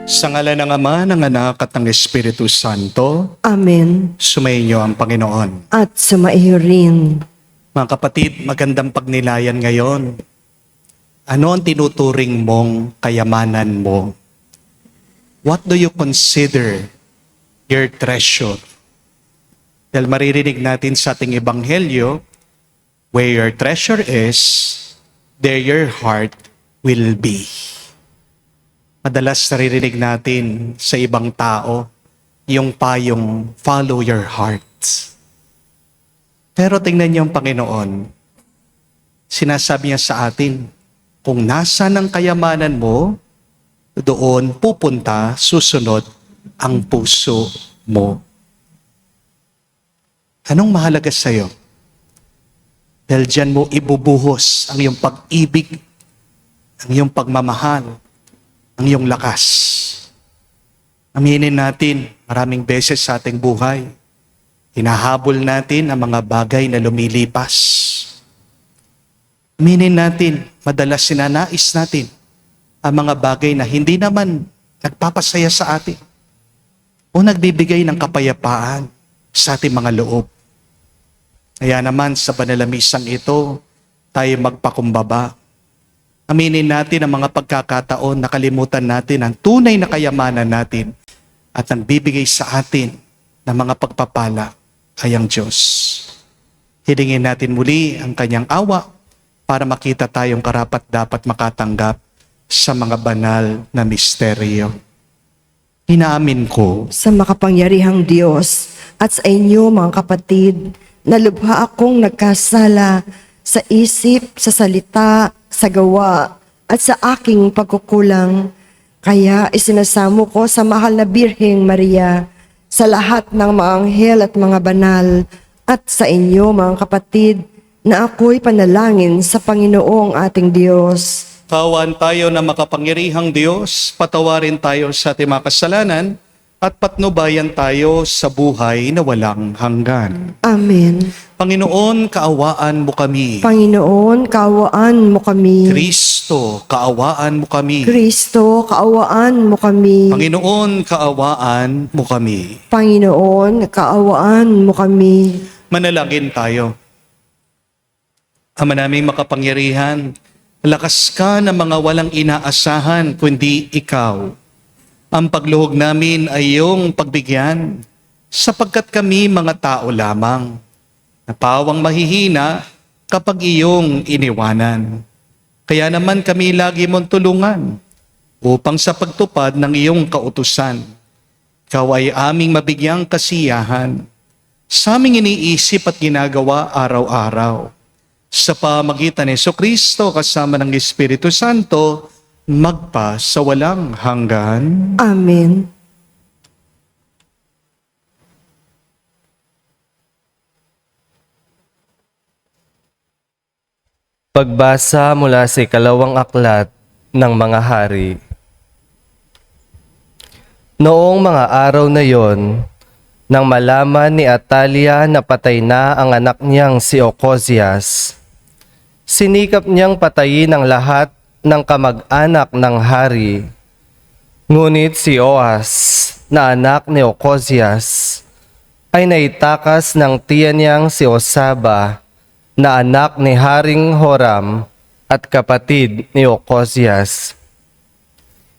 Sa ngalan ng Ama, ng Anak at ng Espiritu Santo, Amen. sumainyo ang Panginoon. At sumaiyo rin. Mga kapatid, magandang pagnilayan ngayon. Ano ang tinuturing mong kayamanan mo? What do you consider your treasure? Dahil maririnig natin sa ating ebanghelyo, where your treasure is, there your heart will be. Madalas naririnig natin sa ibang tao yung payong follow your heart. Pero tingnan niyo ang Panginoon. Sinasabi niya sa atin, kung nasa ng kayamanan mo, doon pupunta, susunod ang puso mo. Anong mahalaga sa iyo? Dahil diyan mo ibubuhos ang iyong pag-ibig, ang iyong pagmamahal, ang iyong lakas. Aminin natin, maraming beses sa ating buhay, hinahabol natin ang mga bagay na lumilipas. Aminin natin, madalas sinanais natin ang mga bagay na hindi naman nagpapasaya sa atin o nagbibigay ng kapayapaan sa ating mga loob. Kaya naman sa panalamisang ito, tayo magpakumbaba. Aminin natin ang mga pagkakataon, nakalimutan natin ang tunay na kayamanan natin at ang bibigay sa atin ng mga pagpapala ay ang Diyos. Hilingin natin muli ang kanyang awa para makita tayong karapat dapat makatanggap sa mga banal na misteryo. Inaamin ko Sa makapangyarihang Diyos at sa inyo mga kapatid, na lubha akong nagkasala sa isip, sa salita, sa gawa, at sa aking pagkukulang. Kaya isinasamo ko sa mahal na Birheng Maria, sa lahat ng mga anghel at mga banal, at sa inyo mga kapatid, na ako'y panalangin sa Panginoong ating Diyos. kawan tayo na makapangyarihang Diyos, patawarin tayo sa ating mga kasalanan, at patnubayan tayo sa buhay na walang hanggan. Amen. Panginoon, kaawaan mo kami. Panginoon, kaawaan mo kami. Kristo, kaawaan mo kami. Kristo, kaawaan mo kami. Panginoon, kaawaan mo kami. Panginoon, kaawaan mo kami. Manalangin tayo. Ama naming makapangyarihan, lakas ka ng mga walang inaasahan kundi ikaw. Ang pagluhog namin ay iyong pagbigyan, sapagkat kami mga tao lamang, napawang mahihina kapag iyong iniwanan. Kaya naman kami lagi mong tulungan upang sa pagtupad ng iyong kautusan, ikaw ay aming mabigyang kasiyahan sa aming iniisip at ginagawa araw-araw. Sa pamagitan ni Jesucristo kasama ng Espiritu Santo, magpa sa walang hanggan. Amen. Pagbasa mula sa ikalawang aklat ng mga hari. Noong mga araw na yon, nang malaman ni Atalia na patay na ang anak niyang si Ocozias, sinikap niyang patayin ang lahat ng kamag-anak ng hari. Ngunit si Joas, na anak ni Ocozias, ay naitakas ng tiya niyang si Osaba, na anak ni Haring Horam at kapatid ni Ocozias.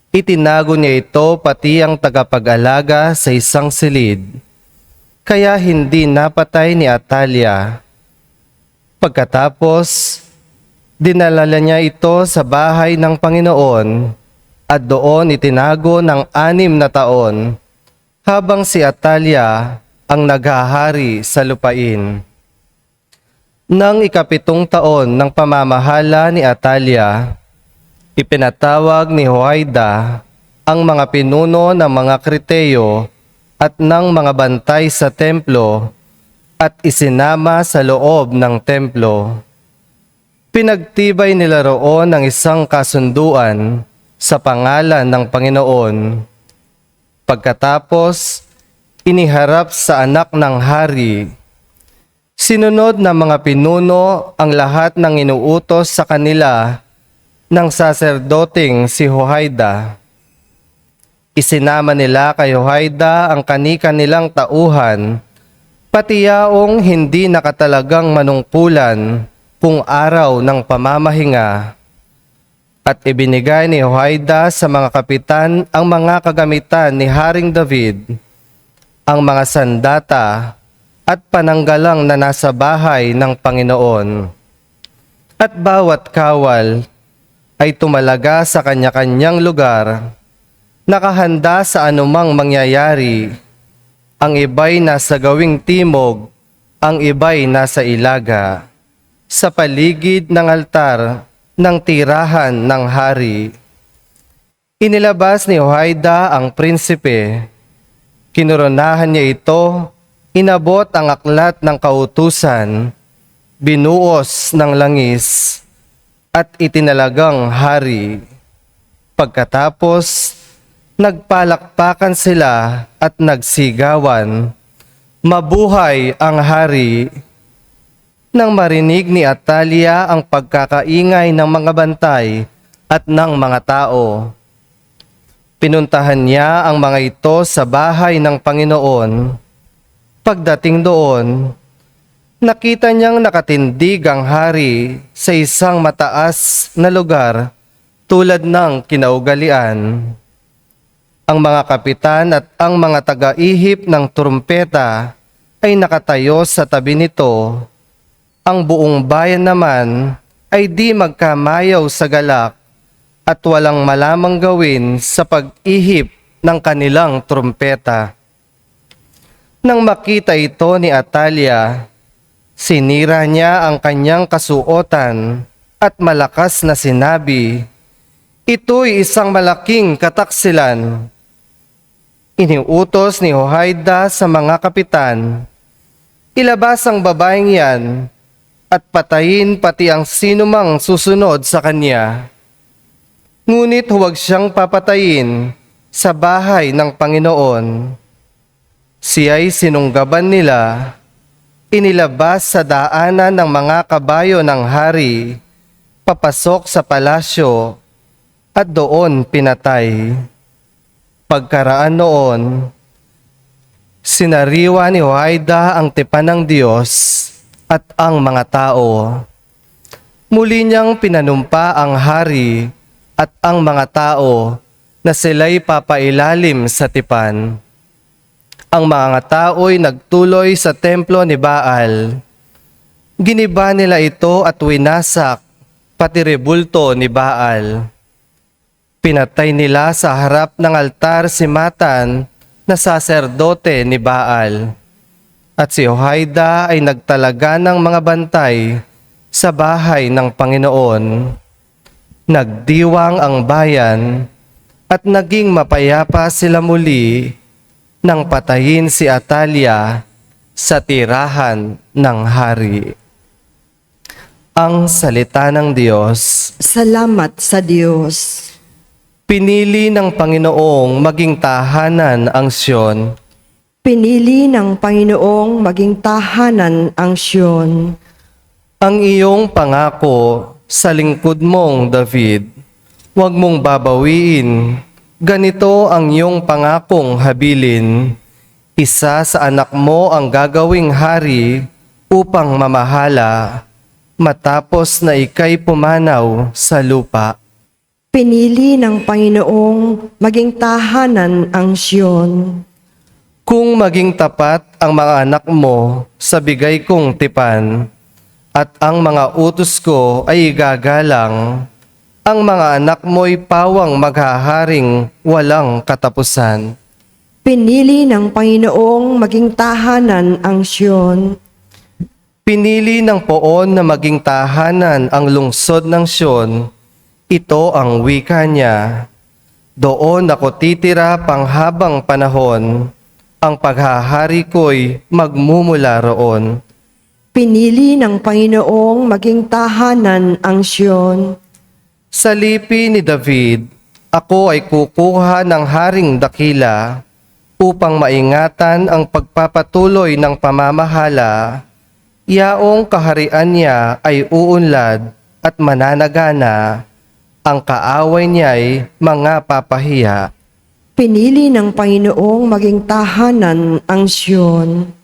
Itinago niya ito pati ang tagapag-alaga sa isang silid, kaya hindi napatay ni Atalia. Pagkatapos, dinala niya ito sa bahay ng Panginoon at doon itinago ng 6 na taon habang si Atalia ang naghahari sa lupain. Nang 7 taon ng pamamahala ni Atalia, ipinatawag ni Joaida ang mga pinuno ng mga Kriteo at ng mga bantay sa templo at isinama sa loob ng templo. Pinagtibay nila roon ang isang kasunduan sa pangalan ng Panginoon. Pagkatapos, iniharap sa anak ng hari. Sinunod ng mga pinuno ang lahat ng inuutos sa kanila ng saserdoteng si Joaida. Isinama nila kay Joiada ang kani-kanilang tauhan, pati yaong hindi nakatalagang manungkulan kung araw ng pamamahinga. At ibinigay ni Joiada sa mga kapitan ang mga kagamitan ni Haring David, ang mga sandata at pananggalang na nasa bahay ng Panginoon. At bawat kawal ay tumalaga sa kanya-kanyang lugar, nakahanda sa anumang mangyayari. Ang iba'y nasa gawing timog, ang iba'y nasa ilaga, sa paligid ng altar ng tirahan ng hari. Inilabas ni Joiada ang prinsipe. Kinoronahan niya ito, inabot ang aklat ng kautusan, binuos ng langis, at itinalagang hari. Pagkatapos, nagpalakpakan sila at nagsigawan, "Mabuhay ang hari!" Nang marinig ni Atalia ang pagkakaingay ng mga bantay at ng mga tao, pinuntahan niya ang mga ito sa bahay ng Panginoon. Pagdating doon, nakita niyang nakatindig ang hari sa isang mataas na lugar tulad ng kinaugalian. Ang mga kapitan at ang mga taga-ihip ng trumpeta ay nakatayo sa tabi nito. Ang buong bayan naman ay di magkamayaw sa galak at walang malamang gawin sa pag-ihip ng kanilang trumpeta. Nang makita ito ni Atalia, sinira niya ang kanyang kasuotan at malakas na sinabi, "Ito'y isang malaking kataksilan." Iniutos ni Joiada sa mga kapitan, ilabas ang babaeng yan at patayin pati ang sinumang susunod sa kanya. Ngunit huwag siyang papatayin sa bahay ng Panginoon. Siya'y sinunggaban nila, inilabas sa daanan ng mga kabayo ng hari, papasok sa palasyo, at doon pinatay. Pagkaraan noon, sinariwa ni Joiada ang tipan ng Diyos at ang mga tao. Muli niyang pinanumpa ang hari at ang mga tao na sila'y papailalim sa tipan. Ang mga tao'y nagtuloy sa templo ni Baal. Giniba nila ito at winasak, pati rebulto ni Baal. Pinatay nila sa harap ng altar si Matan na saserdote ni Baal. At si Joiada ay nagtalaga ng mga bantay sa bahay ng Panginoon. Nagdiwang ang bayan at naging mapayapa sila muli nang patayin si Atalia sa tirahan ng hari. Ang salita ng Diyos. Salamat sa Diyos. Pinili ng Panginoong maging tahanan ang Siyon. Pinili ng Panginoong maging tahanan ang Siyon. Ang iyong pangako sa lingkod mong David, huwag mong babawiin. Ganito ang iyong pangakong habilin. Isa sa anak mo ang gagawing hari upang mamahala, matapos na ika'y pumanaw sa lupa. Pinili ng Panginoong maging tahanan ang Siyon. Kung maging tapat ang mga anak mo sa bigay kong tipan, at ang mga utos ko ay igagalang, ang mga anak mo'y pawang maghaharing walang katapusan. Pinili ng Panginoong maging tahanan ang Siyon. Pinili ng Poon na maging tahanan ang lungsod ng Siyon. Ito ang wika niya. Doon ako titira panghabang panahon. Ang paghahari ko'y magmumula roon. Pinili ng Panginoong maging tahanan ang Siyon. Sa lipi ni David, ako ay kukuha ng haring dakila upang maingatan ang pagpapatuloy ng pamamahala. Yaong kaharian niya ay uunlad at mananagana. Ang kaaway niya'y mga papahiya. Pinili ng Panginoong maging tahanan ang Siyon.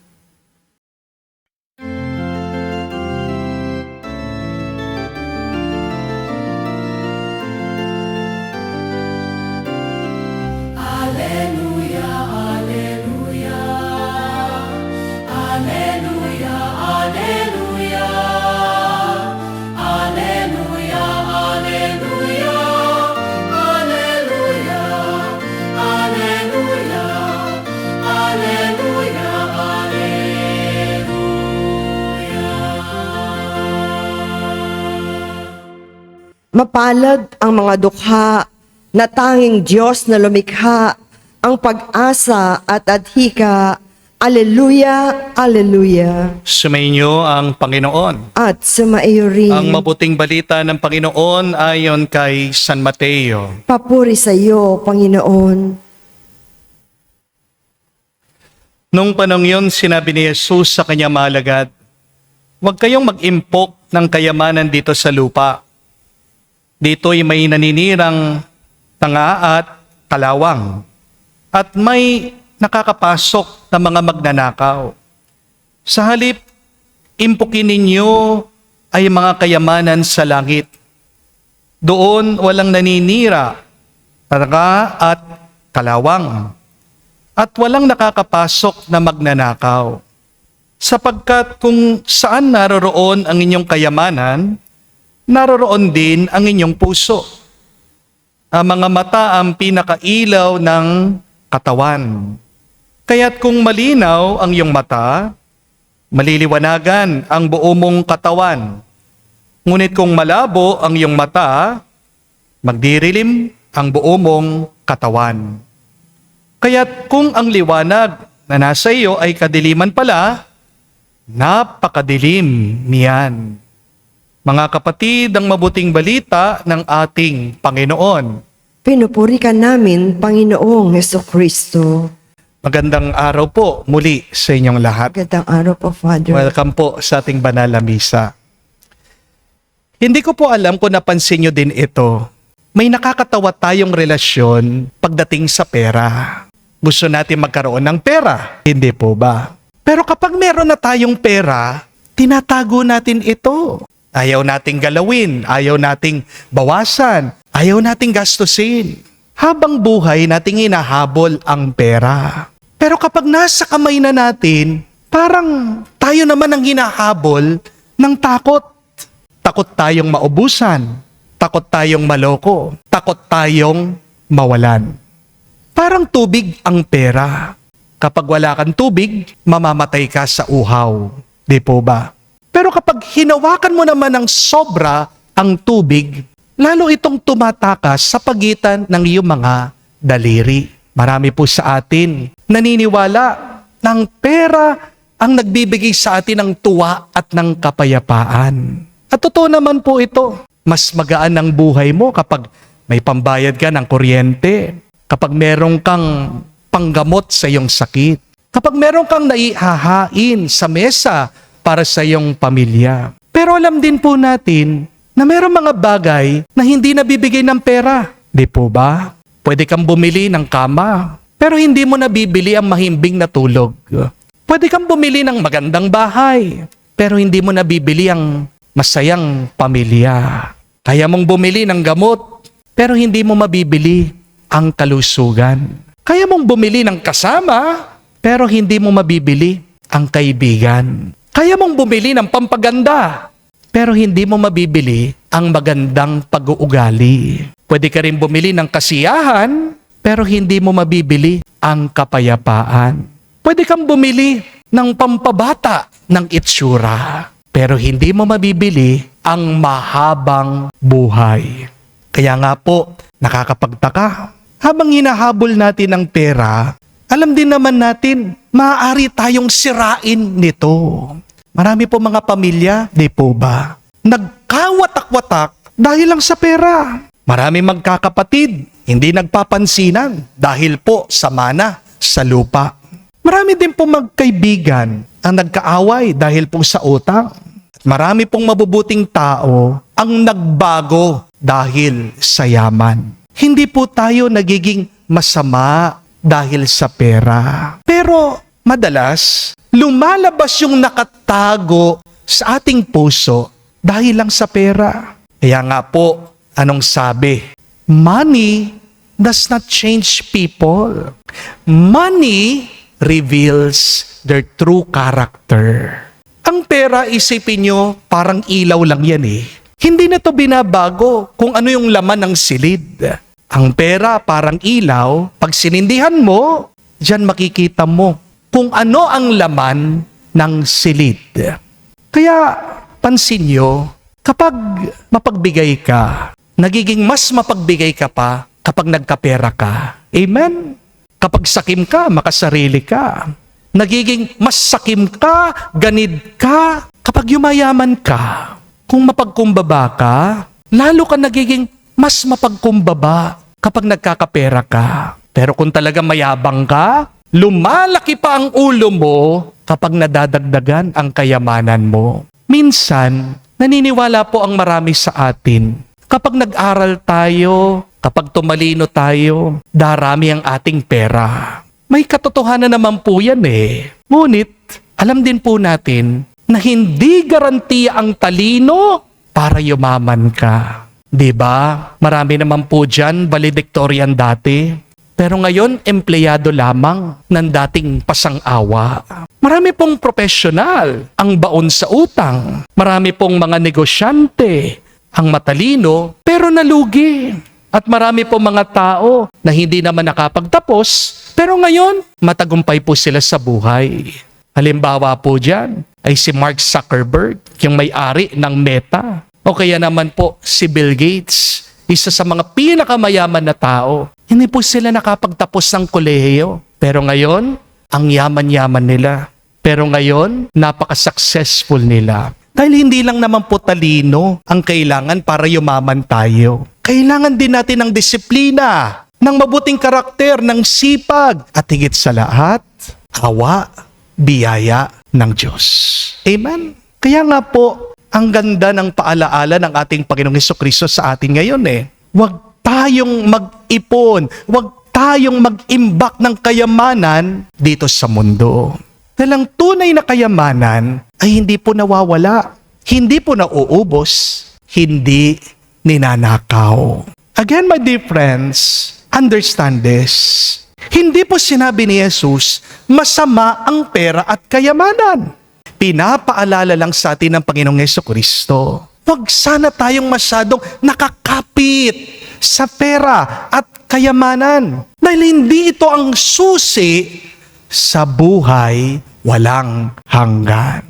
Mapalad ang mga dukha na tanging Diyos na lumikha, ang pag-asa at adhika. Alleluia, Alleluia. Sumainyo ang Panginoon. At sumaiyo rin. Ang mabuting balita ng Panginoon ayon kay San Mateo. Papuri sa iyo, Panginoon. Nung panong yun, sinabi ni Jesus sa kanyang mga alagad, "Huwag kayong mag-impok ng kayamanan dito sa lupa. Dito'y may naninirang tanga at kalawang, at may nakakapasok na mga magnanakaw. Sa halip, impukin ninyo ay mga kayamanan sa langit. Doon walang naninira, tanga at kalawang, at walang nakakapasok na magnanakaw. Sapagkat kung saan naroroon ang inyong kayamanan, naroroon din ang inyong puso. Ang mga mata ang pinakailaw ng katawan. Kaya't kung malinaw ang iyong mata, maliliwanagan ang buo mong katawan. Ngunit kung malabo ang iyong mata, magdirilim ang buo mong katawan. Kaya't kung ang liwanag na nasa iyo ay kadiliman pala, napakadilim niyan." Mga kapatid, ang mabuting balita ng ating Panginoon. Pinupuri ka namin, Panginoong Hesukristo. Magandang araw po muli sa inyong lahat. Magandang araw po, Father. Welcome po sa ating banal na misa. Hindi ko po alam kung napansin nyo din ito. May nakakatawa tayong relasyon pagdating sa pera. Gusto natin magkaroon ng pera, hindi po ba? Pero kapag meron na tayong pera, tinatago natin ito. Ayaw nating galawin, ayaw nating bawasan, ayaw nating gastusin. Habang buhay nating hinahabol ang pera. Pero kapag nasa kamay na natin, parang tayo naman ang hinahabol ng takot. Takot tayong maubusan, takot tayong maloko, takot tayong mawalan. Parang tubig ang pera. Kapag wala kang tubig, mamamatay ka sa uhaw. Di po ba? Pero kapag hinawakan mo naman ng sobra ang tubig, lalo itong tumatakas sa pagitan ng iyong mga daliri. Marami po sa atin naniniwala ng pera ang nagbibigay sa atin ng tuwa at ng kapayapaan. At totoo naman po ito. Mas magaan ang buhay mo kapag may pambayad ka ng kuryente, kapag meron kang panggamot sa iyong sakit, kapag meron kang naihahain sa mesa para sa iyong pamilya. Pero alam din po natin na mayroong mga bagay na hindi nabibigay ng pera. Di po ba? Pwede kang bumili ng kama, pero hindi mo nabibili ang mahimbing na tulog. Pwede kang bumili ng magandang bahay, pero hindi mo nabibili ang masayang pamilya. Kaya mong bumili ng gamot, pero hindi mo mabibili ang kalusugan. Kaya mong bumili ng kasama, pero hindi mo mabibili ang kaibigan. Kaya mong bumili ng pampaganda, pero hindi mo mabibili ang magandang pag-uugali. Pwede ka rin bumili ng kasiyahan, pero hindi mo mabibili ang kapayapaan. Pwede kang bumili ng pampabata ng itsura, pero hindi mo mabibili ang mahabang buhay. Kaya nga po, nakakapagtaka. Habang hinahabol natin ang pera, alam din naman natin, maaari tayong sirain nito. Marami po mga pamilya, di po ba? Nagkawatak-watak dahil lang sa pera. Marami magkakapatid, hindi nagpapansinan dahil po sa mana sa lupa. Marami din po magkaibigan ang nagkaaway dahil po sa utang. Marami pong mabubuting tao ang nagbago dahil sa yaman. Hindi po tayo nagiging masama dahil sa pera. Pero madalas, lumalabas yung nakatago sa ating puso dahil lang sa pera. Kaya nga po, anong sabi? Money does not change people. Money reveals their true character. Ang pera, isipin nyo, parang ilaw lang yan eh. Hindi na to binabago kung ano yung laman ng silid. Ang pera parang ilaw, pag sinindihan mo, diyan makikita mo kung ano ang laman ng silid. Kaya pansin nyo, kapag mapagbigay ka, nagiging mas mapagbigay ka pa kapag nagkapera ka. Amen? Kapag sakim ka, makasarili ka. Nagiging mas sakim ka, ganid ka, kapag yumayaman ka. Kung mapagkumbaba ka, lalo ka nagiging mas mapagkumbaba kapag nagkakapera ka. Pero kung talaga mayabang ka, lumalaki pa ang ulo mo kapag nadadagdagan ang kayamanan mo. Minsan, naniniwala po ang marami sa atin. Kapag nag-aral tayo, kapag tumalino tayo, darami ang ating pera. May katotohanan naman po yan eh. Ngunit, alam din po natin na hindi garantiya ang talino para yumaman ka. Diba? Marami naman po dyan, valedictorian dati. Pero ngayon, empleyado lamang ng dating pasang-awa. Marami pong profesional ang baon sa utang. Marami pong mga negosyante ang matalino pero nalugi. At marami pong mga tao na hindi naman nakapagtapos pero ngayon, matagumpay po sila sa buhay. Halimbawa po dyan ay si Mark Zuckerberg, yung may-ari ng Meta. O kaya naman po si Bill Gates, isa sa mga pinakamayaman na tao. Hindi po sila nakapagtapos ng kolehiyo. Pero ngayon, ang yaman-yaman nila. Pero ngayon, napaka-successful nila. Dahil hindi lang naman po talino ang kailangan para yumaman tayo. Kailangan din natin ng disiplina, ng mabuting karakter, ng sipag, at higit sa lahat, awa, biyaya ng Diyos. Amen? Kaya nga po, ang ganda ng paalaala ng ating Panginoong Hesukristo sa atin ngayon eh. Huwag tayong mag-ipon, huwag tayong mag-imbak ng kayamanan dito sa mundo. Dahil ang tunay na kayamanan ay hindi po nawawala, hindi po nauubos, hindi ninanakaw. Again, my dear friends, understand this. Hindi po sinabi ni Jesus, masama ang pera at kayamanan. Pinapaalala lang sa atin ng Panginoong Hesukristo. Huwag sana tayong masyadong nakakapit sa pera at kayamanan. Dahil hindi ito ang susi sa buhay walang hanggan.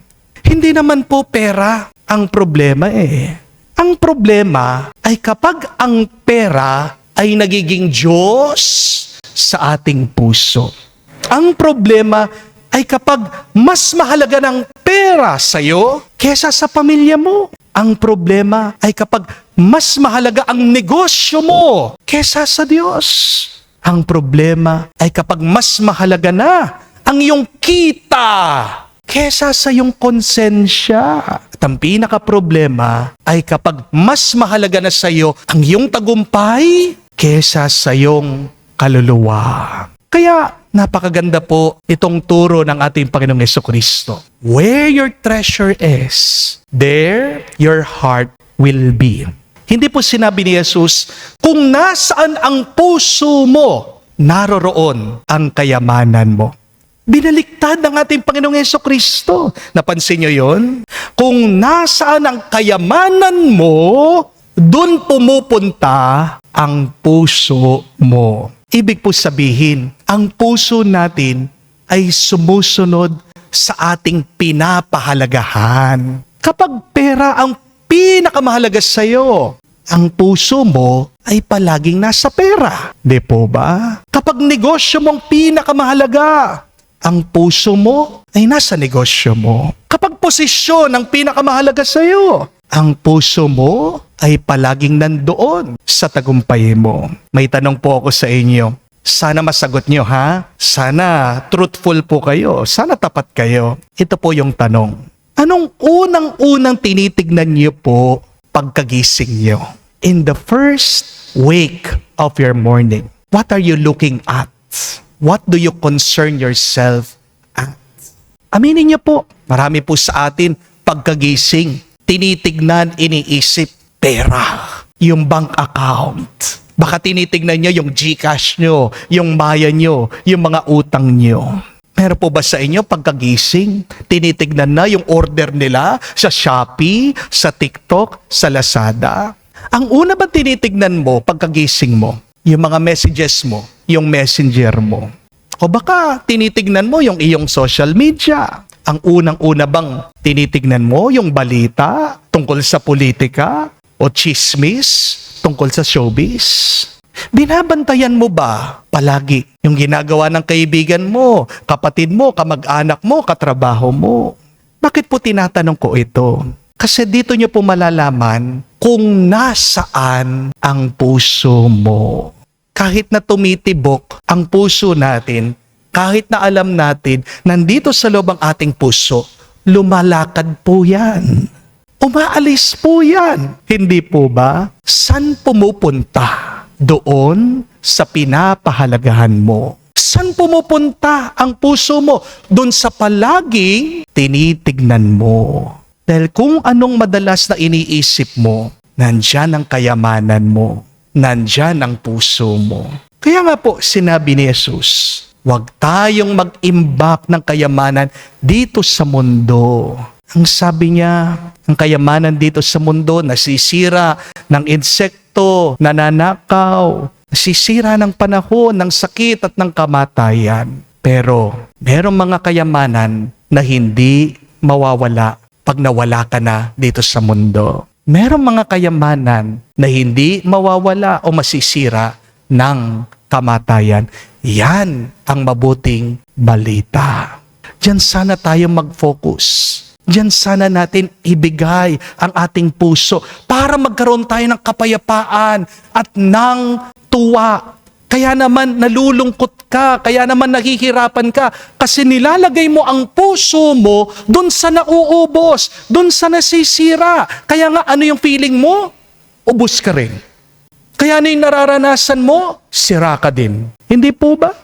Hindi naman po pera ang problema eh. Ang problema ay kapag ang pera ay nagiging Diyos sa ating puso. Ang problema ay kapag mas mahalaga ng pera sa iyo kesa sa pamilya mo. Ang problema ay kapag mas mahalaga ang negosyo mo kesa sa Diyos. Ang problema ay kapag mas mahalaga na ang iyong kita kesa sa iyong konsensya. At ang pinaka-problema ay kapag mas mahalaga na sa iyo ang iyong tagumpay kesa sa iyong kaluluwa. Kaya napakaganda po itong turo ng ating Panginoong Hesukristo. Where your treasure is, there your heart will be. Hindi po sinabi ni Jesus, kung nasaan ang puso mo, naroroon ang kayamanan mo. Binaliktad ng ating Panginoong Hesukristo. Napansin niyo yon? Kung nasaan ang kayamanan mo, doon pumupunta ang puso mo. Ibig po sabihin, ang puso natin ay sumusunod sa ating pinapahalagahan. Kapag pera ang pinakamahalaga sa iyo, ang puso mo ay palaging nasa pera. Di po ba? Kapag negosyo mong pinakamahalaga, ang puso mo ay nasa negosyo mo. Kapag posisyon ang pinakamahalaga sa iyo, ang puso mo ay palaging nandoon sa tagumpay mo. May tanong po ako sa inyo. Sana masagot nyo ha? Sana truthful po kayo. Sana tapat kayo. Ito po yung tanong. Anong unang-unang tinitignan nyo po pagkagising nyo? In the first wake of your morning. What are you looking at? What do you concern yourself at? Aminin niyo po, marami po sa atin pagkagising, tinitignan, iniisip, pera, yung bank account. Baka tinitignan niyo yung GCash niyo, yung Maya niyo, yung mga utang niyo. Meron po ba sa inyo pagkagising, tinitignan na yung order nila sa Shopee, sa TikTok, sa Lazada? Ang una ba tinitignan mo pagkagising mo? Yung mga messages mo, yung messenger mo. O baka tinitignan mo yung iyong social media. Ang unang-una bang tinitignan mo yung balita tungkol sa politika o chismis tungkol sa showbiz? Binabantayan mo ba palagi yung ginagawa ng kaibigan mo, kapatid mo, kamag-anak mo, katrabaho mo? Bakit po tinatanong ko ito? Kasi dito nyo po malalaman kung nasaan ang puso mo. Kahit na tumitibok ang puso natin, kahit na alam natin, nandito sa loob ang ating puso, lumalakad po yan. Umaalis po yan. Hindi po ba? San pumupunta? Doon sa pinapahalagahan mo. San pumupunta ang puso mo? Doon sa palaging tinitignan mo. Dahil kung anong madalas na iniisip mo, nandyan ang kayamanan mo. Nandyan ang puso mo. Kaya nga po, sinabi ni Jesus, huwag tayong mag-imbak ng kayamanan dito sa mundo. Ang sabi niya, ang kayamanan dito sa mundo, nasisira ng insekto, nananakaw, nasisira ng panahon, ng sakit at ng kamatayan. Pero, merong mga kayamanan na hindi mawawala pag nawala ka na dito sa mundo. Merong mga kayamanan na hindi mawawala o masisira ng kamatayan. Yan ang mabuting balita. Diyan sana tayo mag-focus. Diyan sana natin ibigay ang ating puso para magkaroon tayo ng kapayapaan at ng tuwa. Kaya naman nalulungkot ka, kaya naman nahihirapan ka kasi nilalagay mo ang puso mo dun sa nauubos, dun sa nasisira. Kaya nga ano yung feeling mo? Ubos ka rin. Kaya ano yung nararanasan mo? Sira ka din. Hindi po ba?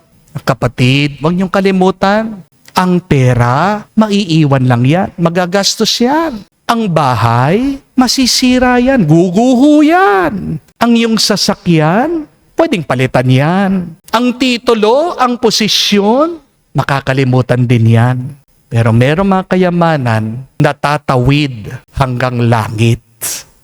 Kapatid, huwag niyong kalimutan. Ang pera, maiiwan lang yan. Magagastos yan. Ang bahay, masisira yan. Guguho yan. Ang iyong sasakyan, pwedeng palitan yan. Ang titulo, ang posisyon, makakalimutan din yan. Pero meron mga kayamanan na tatawid hanggang langit.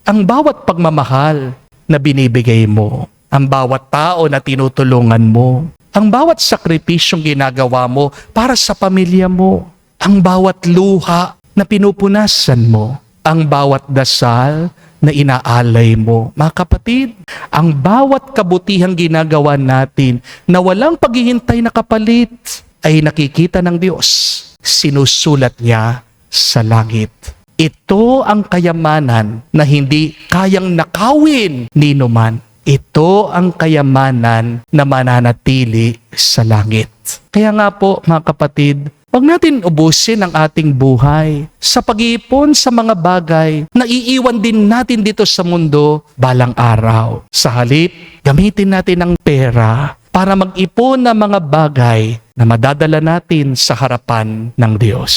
Ang bawat pagmamahal na binibigay mo, ang bawat tao na tinutulungan mo, ang bawat sakripisyong ginagawa mo para sa pamilya mo, ang bawat luha na pinupunasan mo, ang bawat dasal na inaalay mo. Mga kapatid, ang bawat kabutihang ginagawa natin na walang paghihintay na kapalit ay nakikita ng Diyos. Sinusulat niya sa langit. Ito ang kayamanan na hindi kayang nakawin ni numan. Ito ang kayamanan na mananatili sa langit. Kaya nga po, mga kapatid, huwag natin ubusin ang ating buhay sa pag-iipon sa mga bagay na iiwan din natin dito sa mundo balang araw. Sa halip, gamitin natin ang pera para mag-ipon ng mga bagay na madadala natin sa harapan ng Diyos.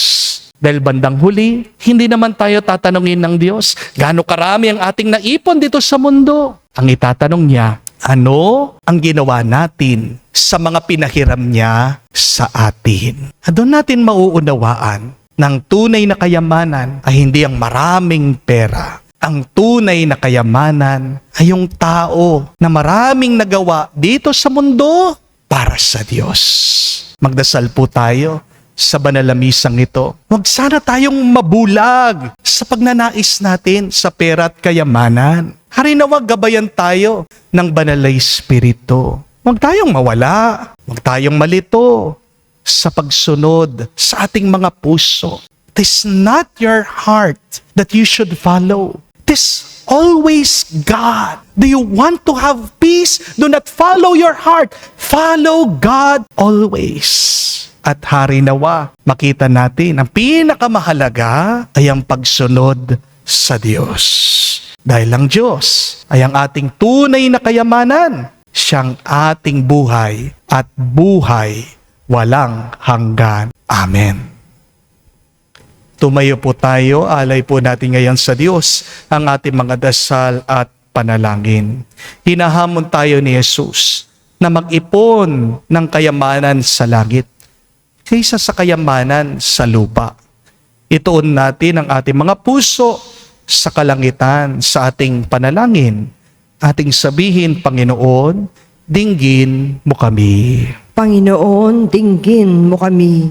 Dahil bandang huli, hindi naman tayo tatanungin ng Diyos, gaano karami ang ating naipon dito sa mundo. Ang itatanong niya, ano ang ginawa natin sa mga pinahiram niya sa atin? At doon natin mauunawaan ng tunay na kayamanan ay hindi ang maraming pera. Ang tunay na kayamanan ay yung tao na maraming nagawa dito sa mundo para sa Diyos. Magdasal po tayo sa banal na misang ito. Huwag sana tayong mabulag sa pagnanais natin sa pera at kayamanan. Harinawag gabayan tayo ng banal na Espiritu. Huwag tayong mawala. Huwag tayong malito sa pagsunod sa ating mga puso. It is not your heart that you should follow. It is always God. Do you want to have peace? Do not follow your heart. Follow God always. At harinawa, makita natin ang pinakamahalaga ay ang pagsunod sa Diyos. Dahil ang Diyos ay ang ating tunay na kayamanan. Siyang ating buhay at buhay walang hanggan. Amen. Tumayo po tayo, alay po natin ngayon sa Diyos ang ating mga dasal at panalangin. Hinahamon tayo ni Jesus na mag-ipon ng kayamanan sa langit kaysa sa kayamanan sa lupa. Ituon natin ang ating mga puso sa kalangitan, sa ating panalangin. Ating sabihin, Panginoon, dinggin mo kami. Panginoon, dinggin mo kami.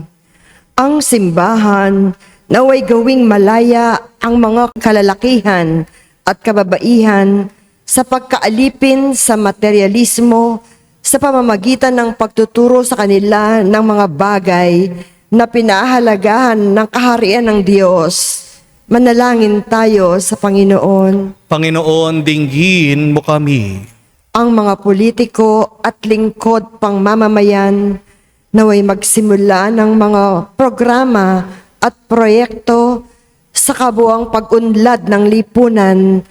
Ang simbahan naway gawing malaya ang mga kalalakihan at kababaihan sa pagkaalipin sa materialismo sa pamamagitan ng pagtuturo sa kanila ng mga bagay na pinahahalagahan ng kaharian ng Diyos. Manalangin tayo sa Panginoon. Panginoon, dinggin mo kami. Ang mga politiko at lingkod pang mamamayan naway magsimula ng mga programa at proyekto sa kabuang pag-unlad ng lipunan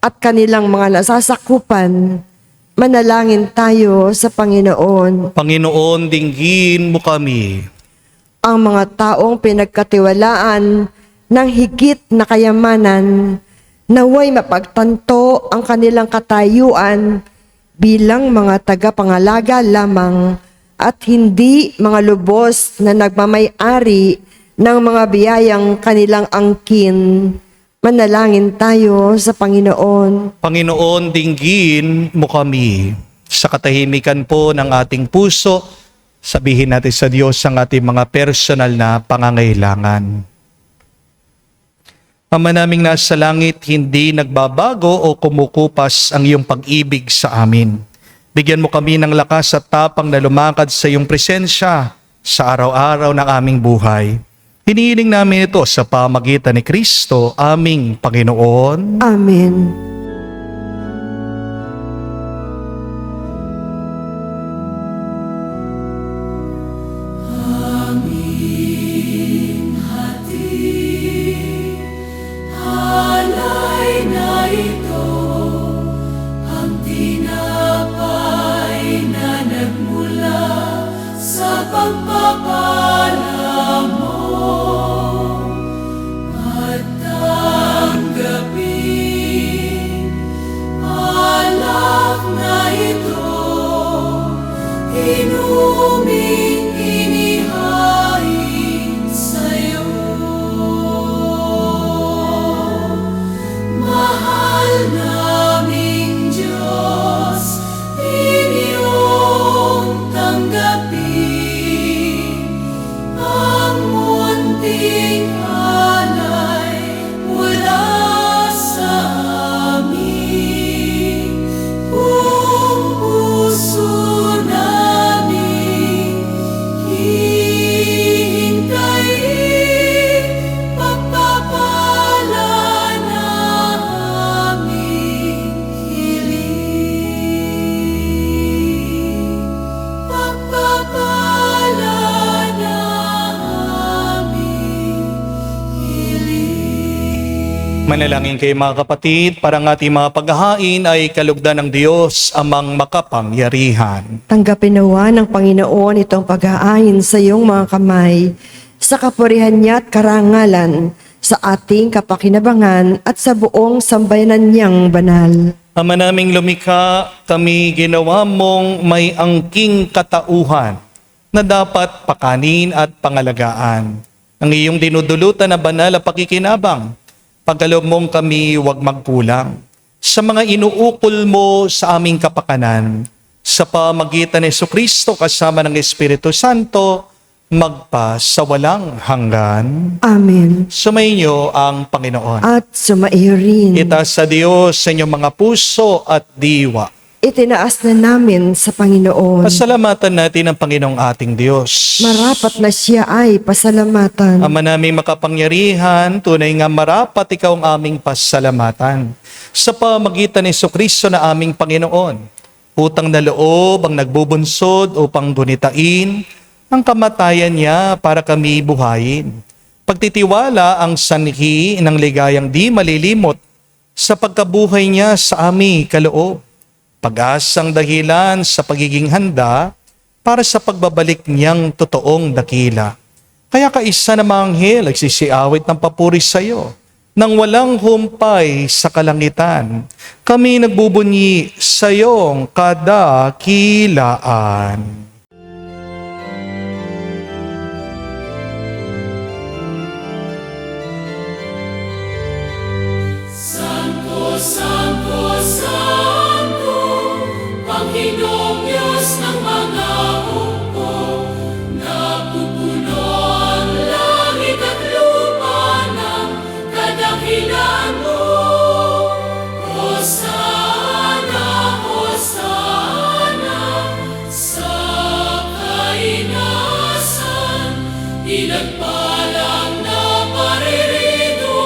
at kanilang mga nasasakupan. Manalangin tayo sa Panginoon. Panginoon, dinggin mo kami. Ang mga taong pinagkatiwalaan ng higit na kayamanan, naway mapagtanto ang kanilang katayuan bilang mga tagapangalaga lamang at hindi mga lubos na nagmamay-ari ng mga biyayang kanilang angkin. Manalangin tayo sa Panginoon. Panginoon, dinggin mo kami. Sa katahimikan po ng ating puso, sabihin natin sa Diyos ang ating mga personal na pangangailangan. Ama naming nasa langit, hindi nagbabago o kumukupas ang iyong pag-ibig sa amin. Bigyan mo kami ng lakas at tapang na lumakad sa iyong presensya sa araw-araw ng aming buhay. Hinihiling namin ito sa pamagitan ni Kristo, aming Panginoon. Amen. Alay na ito, ang tinapay na nagmula sa pagpapala mo. At tanggapin, alak na ito, inuming inihain sa'yo. Mahal naming Diyos, inyong tanggapin ang munting alay mula sa amin. Buong puso namin hihintayin, pagpapala na aming hiling. Pagpapala na aming hiling. Manalangin kayo mga kapatid, para ang ating mga paghahain ay kalugdan ng Diyos amang makapangyarihan. Tanggapin nawa ng Panginoon itong pag-aayin sa iyong mga kamay, sa kapurihan niya at karangalan, sa ating kapakinabangan at sa buong sambayanan niyang banal. Ama naming lumikha, kami ginawa mong may angking katauhan na dapat pakanin at pangalagaan. Ang iyong dinudulutan na banal na pakikinabang, pagkaloob mong kami huwag magkulang. Sa mga inuukol mo sa aming kapakanan, sa pamagitan ni Jesucristo kasama ng Espiritu Santo, magpa sa walang hanggan. Amen. Sumainyo ang Panginoon. At sumaiyo rin. Itaas sa Diyos sa inyong mga puso at diwa. Itinaas na namin sa Panginoon. Pasalamatan natin ang Panginoong ating Diyos. Marapat na siya ay pasalamatan. Ama naming makapangyarihan, tunay nga marapat ikaw ang aming pasalamatan. Sa pamagitan ni Jesucristo na aming Panginoon, utang na loob ang nagbubunsod upang gunitain ang kamatayan niya para kami buhayin. Pagtitiwala ang sanhi ng ligayang di malilimot sa pagkabuhay niya sa aming kaloob. pag-asang dahilan sa pagiging handa para sa pagbabalik niyang totoong dakila. Kaya kaisa na mga anghel ay sisiawit ng papuri sa iyo. Nang walang humpay sa kalangitan, kami nagbubunyi sa iyong kadakilaan. Santo, Santo, Santo, Panginoong Diyos ng mga hukbo, napupuno ang langit at lupa ng kadakilaan mo. Hosana, Hosana, sa kainasan, pinagpalang na paririto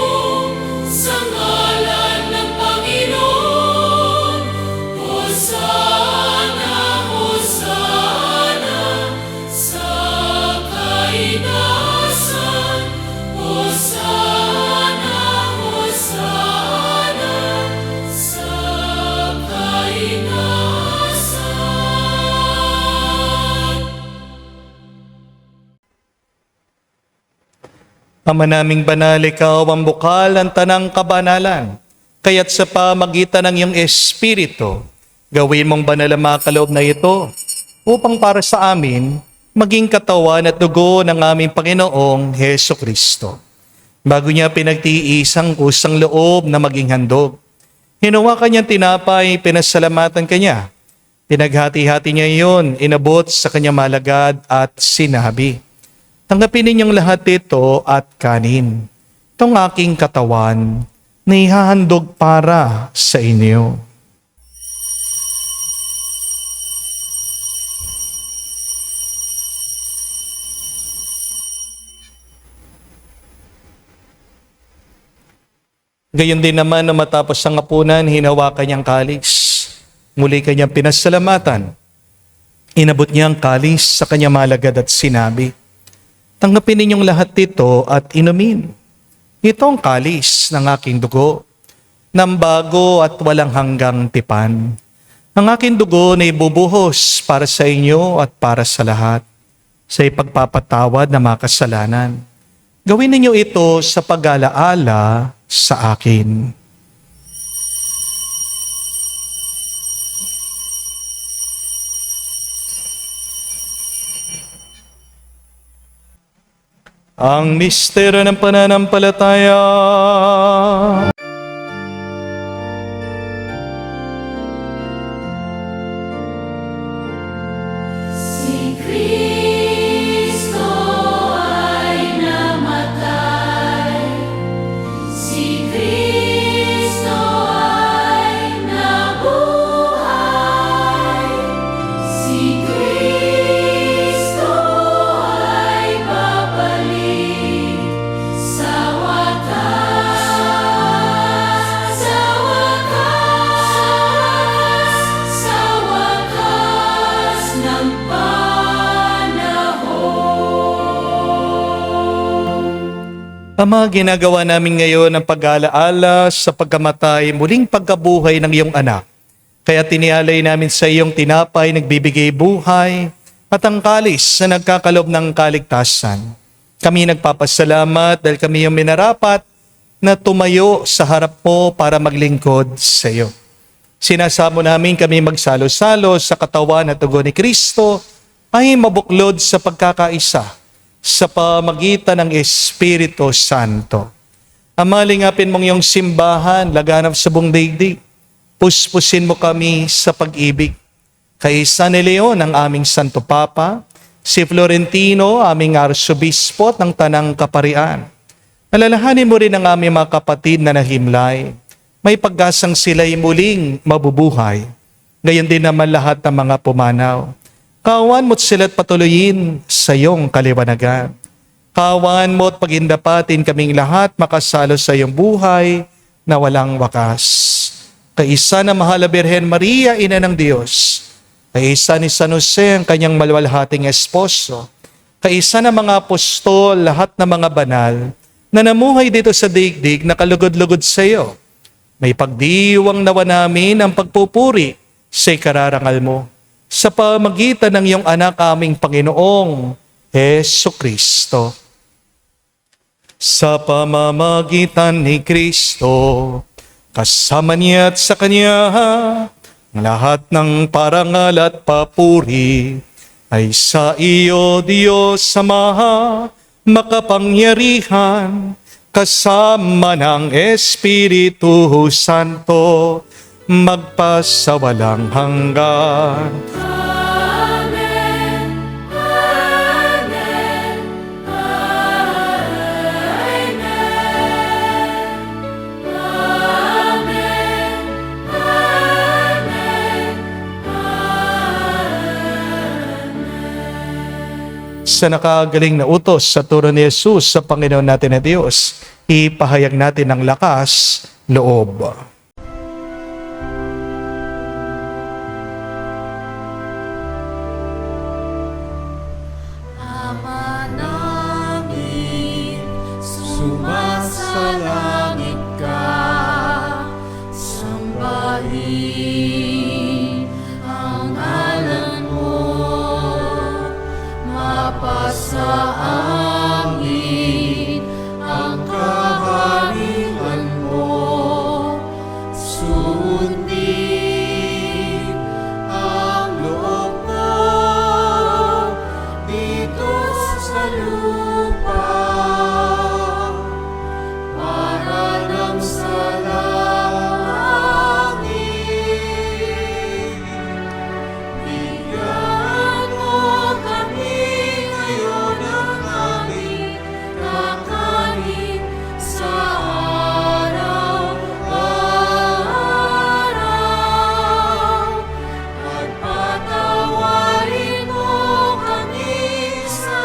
sa ngalan ng Panginoon. Hosana, Hosana, sa kainasan. Hosana, Hosana, sa kainasan. Ama naming banal, ikaw ang bukal ng tanang kabanalan. Kaya't sa pamagitan ng iyong Espiritu, gawin mong banal ang mga kaloob na ito upang para sa amin maging katawan at dugo ng aming Panginoong Heso Kristo. Bago niya pinagtiisang kusang loob na maging handog, hinuwa kanyang tinapay, pinasalamatan kanya. Pinaghati-hati niya iyon, inabot sa kanyang malagad at sinabi, "Tanggapin ninyong lahat ito at kanin. Itong aking katawan na ihahandog para sa inyo." Gayon din naman na matapos ang hapunan, hinawakan niyang kalis. Muli kanyang pinasalamatan. Inabot niya ang kalis sa kanyang malagad at sinabi, "Tanggapin ninyong lahat ito at inumin. Ito ang kalis ng aking dugo, ng bago at walang hanggang tipan. Ang aking dugo na ibubuhos para sa inyo at para sa lahat, sa ipagpapatawad ng mga kasalanan. Gawin ninyo ito sa pag-alaala sa akin." Ang misteryo ng pananampalataya. Si Kristo ay namatay, si Kristo ay nabuhay, si Kristo ay babalik sa wakas, sa wakas, sa wakas ng panahon. Ama, ginagawa namin ngayon ang pag-aalaala sa pagkamatay, muling pagkabuhay ng iyong anak. Kaya tinialay namin sa iyong tinapay, nagbibigay buhay, at ang kalis na nagkakalob ng kaligtasan. Kami nagpapasalamat dahil kami yung minarapat na tumayo sa harap mo para maglingkod sa iyo. Sinasamo namin kami magsalo-salo sa katawan at dugo ni Kristo ay mabuklod sa pagkakaisa sa pamagitan ng Espiritu Santo. Ama, lingapin mong iyong simbahan, laganap sa buong daigdig. Puspusin mo kami sa pag-ibig. Kay San Leon, ang aming Santo Papa, si Florentino, aming Arsobispo ng Tanang Kaparian. Alalahanin mo rin ang aming mga kapatid na nahimlay. May pag-asang sila'y muling mabubuhay. Gayon din naman lahat ng mga pumanaw. Kawan mo't sila't patuloyin sa iyong kaliwanagan. Kawan mo't pagindapatin kaming lahat makasalo sa iyong buhay na walang wakas. Kaisa na mahal na Birhen Maria, Ina ng Diyos. Kaisa ni San Jose, ang kanyang malwalhating esposo. Kaisa na mga apostol, lahat ng mga banal na namuhay dito sa daigdig na kalugod-lugod sa iyo. May pagdiwang nawa namin ang pagpupuri sa ikararangal mo sa pamagitan ng iyong anak aming Panginoong Jesucristo. Sa pamamagitan ni Kristo, kasama niya at sa Kanya, ang lahat ng parangal at papuri ay sa iyo, Diyos Ama, makapangyarihan, kasama ng Espiritu Santo, magpasawalang hanggan. Amen. Amen. Amen. Amen. Sa nakagaling na utos sa turo ni Jesus sa Panginoon natin na Diyos, ipahayag natin ang lakas, loob. Ama namin, sumasalangit ka, sambahin ang ngalan mo, mapasa amin ang kaharian mo, sundin ang loob mo dito sa lupa para nang sa langit. Bigyan mo kami ngayon ng aming kakanin sa araw-araw. At patawarin mo kami sa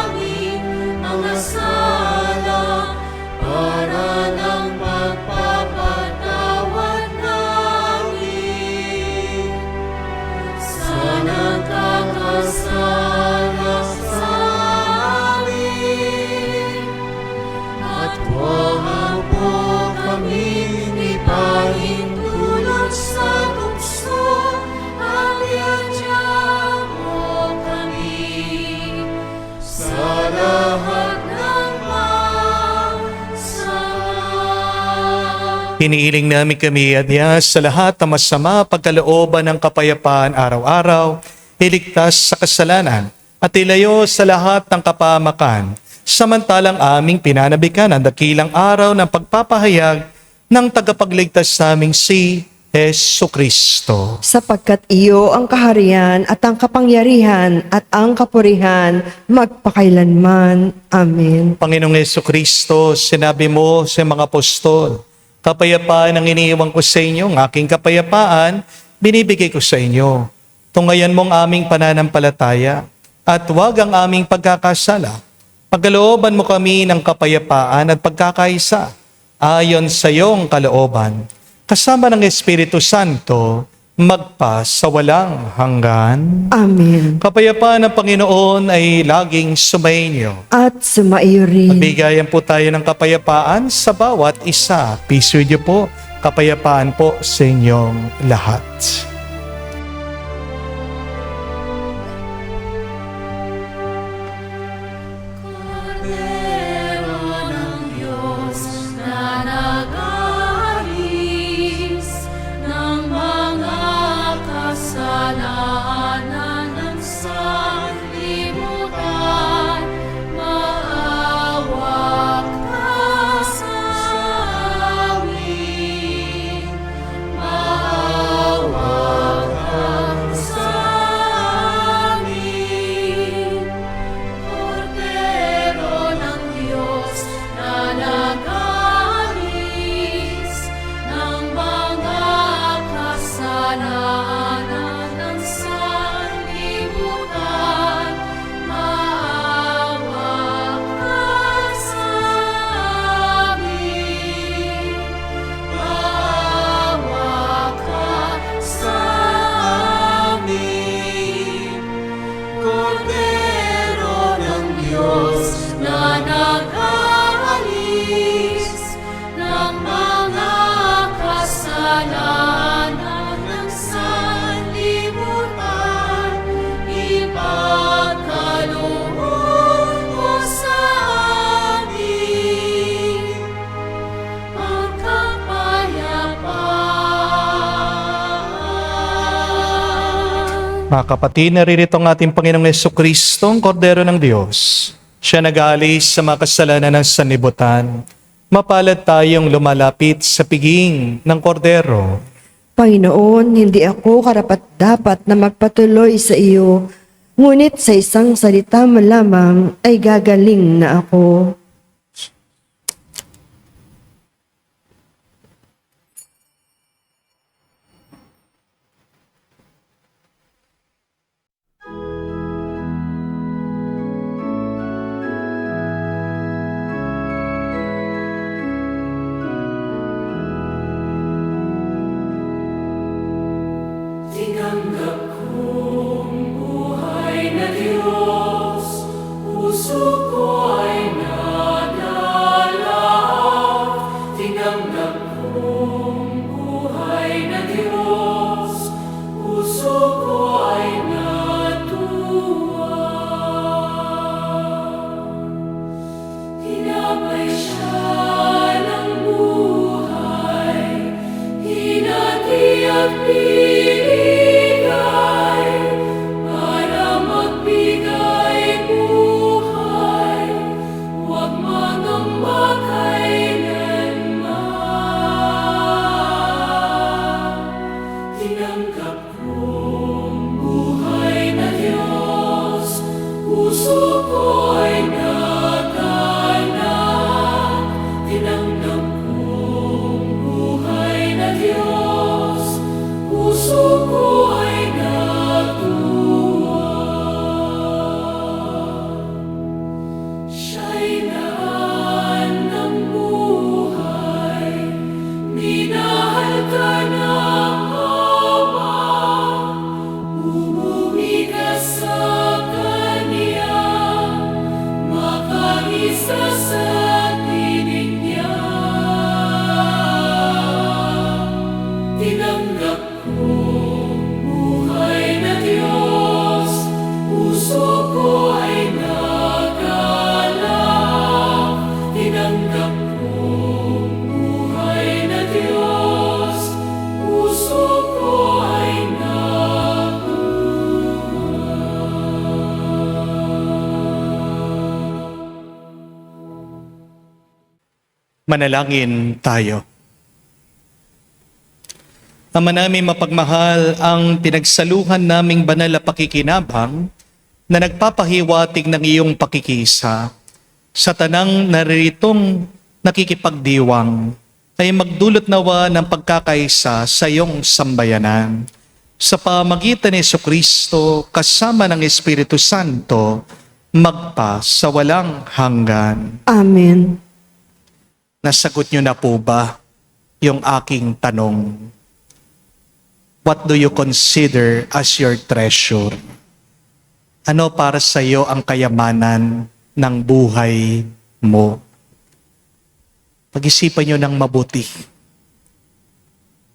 aming mga sala para nang magpapatawad namin sa nagkakasala sa amin. At huwag mo kaming ipahintulot sa tukso, at iadya mo kami sa lahat ng masama. Hinihiling namin kami, Adya, sa lahat ng masama, pagkalooban ng kapayapaan araw-araw, iligtas sa kasalanan, at ilayo sa lahat ng kapahamakan, samantalang aming pinanabikan ang dakilang araw ng pagpapahayag ng tagapagligtas naming si Jesucristo. Sapagkat iyo ang kaharian at ang kapangyarihan at ang kapurihan magpakailanman. Amen. Panginoong Jesucristo, sinabi mo sa mga apostol, kapayapaan ang iniiwan ko sa inyo, ang aking kapayapaan, binibigay ko sa inyo. Tungayan mong aming pananampalataya at huwag ang aming pagkakasala. Pagkalooban mo kami ng kapayapaan at pagkakaisa ayon sa iyong kalooban. Kasama ng Espiritu Santo, magpa sa walang hanggan. Amen. Kapayapaan ng Panginoon ay laging sumainyo. At sumaiyo rin. Bigayan po tayo ng kapayapaan sa bawat isa. Peace with you po. Kapayapaan po sa inyong lahat. Kordero ng Diyos na nag-aalis ng mga kasalanan ng sanlibutan, maawa ka sa amin, maawa Mga kapatid, naririto ang ating Panginoong Jesucristo, ang Kordero ng Diyos. Siya nag-aalis sa mga kasalanan ng sanlibutan. Mapalad tayong lumalapit sa piging ng Kordero. Panginoon, hindi ako karapat-dapat na magpatuloy sa iyo, ngunit sa isang salita mo lamang ay gagaling na ako. Tinanggap kong buhay na Diyos, puso ko ay nadalak. Tinanggap kong buhay na Diyos, puso ko ay natuwa. Tinapay siya ng buhay, hinati at binigay, para magbigay buhay, huwag magamba kailanman. Tinanggap kong buhay na Diyos, puso ko ay naganak. Tinanggap kong buhay na Diyos, puso ko ay natuwa. Siya'y daan ng buhay, minahal ka ng Ama, umuwi ka sa Kanya, makaisa sa tinig niya. Tinanggap kong buhay na Diyos, puso ko ay nagalak. Tinanggap kong buhay na Diyos, puso ko ay Manalangin tayo. Ama namin mapagmahal, ang pinagsaluhan naming banal na pakikinabang na nagpapahiwatig ng iyong pakikisa sa tanang naritong nakikipagdiwang ay magdulot nawa ng pagkakaisa sa iyong sambayanan. Sa pamagitan ni Jesucristo kasama ng Espiritu Santo, magpa sa walang hanggan. Amen. Nasagot niyo na po ba yung aking tanong? What do you consider as your treasure? Ano para sa iyo ang kayamanan ng buhay mo? Pag-isipan niyo ng mabuti.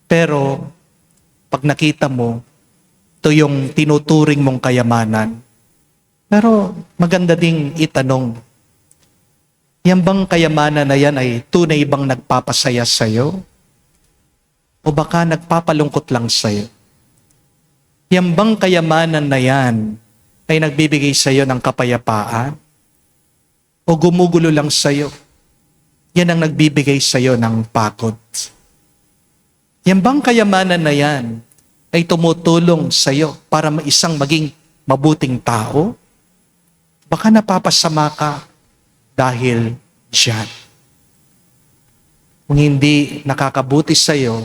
Pero, pag nakita mo, ito yung tinuturing mong kayamanan. Pero, maganda ding itanong, yan bang kayamanan na yan ay tunay bang nagpapasaya sa iyo? O baka nagpapalungkot lang sa iyo? Yan bang kayamanan na yan ay nagbibigay sa iyo ng kapayapaan? O gumugulo lang sa iyo? Yan ang nagbibigay sa iyo ng pagod. Yan bang kayamanan na yan ay tumutulong sa iyo para isang maging mabuting tao? Baka napapasama ka dahil diyan. Kung hindi nakakabuti sa iyo,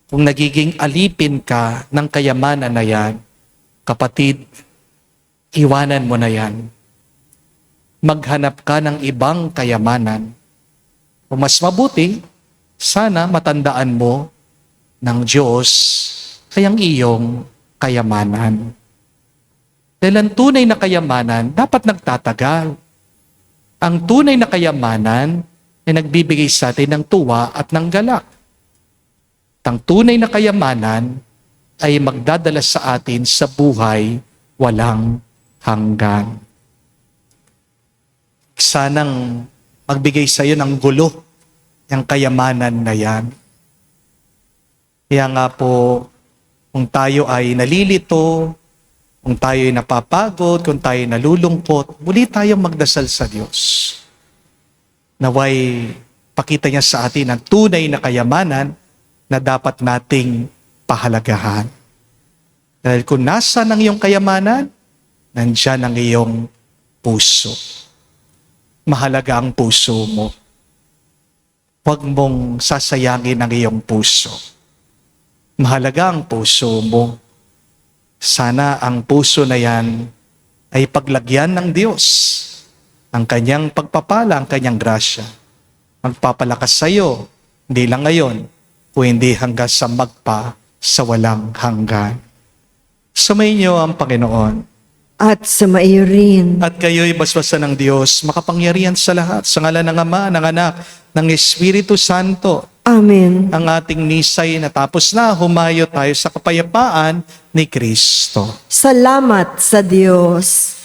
kung nagiging alipin ka ng kayamanan na yan, kapatid, iwanan mo na yan. Maghanap ka ng ibang kayamanan. O mas mabuti, sana matandaan mo ng Diyos ay ang iyong kayamanan. Dahil ang tunay na kayamanan dapat nagtatagal. Ang tunay na kayamanan ay nagbibigay sa atin ng tuwa at ng galak. Ang tunay na kayamanan ay magdadala sa atin sa buhay walang hanggan. Sanang magbigay sa iyo ng gulo yung kayamanan na yan. Kaya nga po, kung tayo ay nalilito, Kung tayo'y napapagod, kung tayo'y nalulungkot, muli tayong magdasal sa Diyos. Naway pakita niya sa atin ang tunay na kayamanan na dapat nating pahalagahan. Dahil kung nasa ng iyong kayamanan, nandyan ang iyong puso. Mahalaga ang puso mo. Huwag mong sasayangin ang iyong puso. Mahalaga ang puso mo. Sana ang puso na yan ay paglagyan ng Diyos. Ang kanyang pagpapala, ang kanyang grasya. Magpapalakas sa iyo, hindi lang ngayon, o hindi hanggang sa magpa sa walang hanggan. Sumayin ang Panginoon. At sumaiyo rin. At kayo'y basbasan ng Diyos, makapangyarihan sa lahat, sa ngalan ng Ama, ng Anak, ng Espiritu Santo. Amen. Ang ating misay natapos na, humayo tayo sa kapayapaan ni Kristo. Salamat sa Diyos.